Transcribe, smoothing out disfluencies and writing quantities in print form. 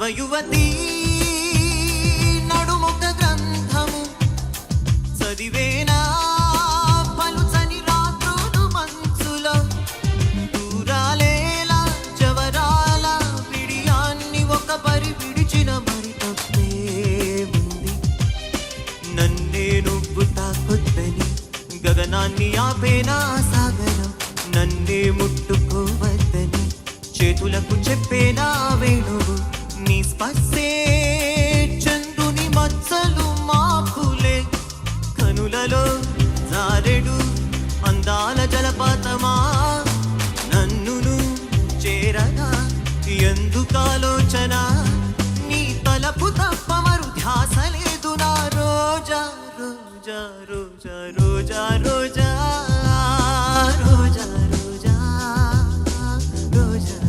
నవయువతి నడుమొక గ్రంథము చదివేనా పలుచని రాత్రులు మంచులో దూరాలేలా జవరాల పిడియాన్ని ఒక పరి విడిచిన మరి తప్పే ఉంది. నన్నే నువ్వు తాకొద్దని గగనాన్ని ఆపేనా సాగరం, నన్నే ముట్టుకోవద్దని చేతులకు చెప్పేనా వేణువు. నీ స్పర్శే చంద్రుని మచ్చలు మాపులే, కనులలో జారెడు అందాల జలపాతమా. నన్నును చేరగా ఎందుకాలోచన, నీ తలపు తప్ప మరు ధ్యాస లేదు నా రోజా రోజా రోజా రోజా రోజా.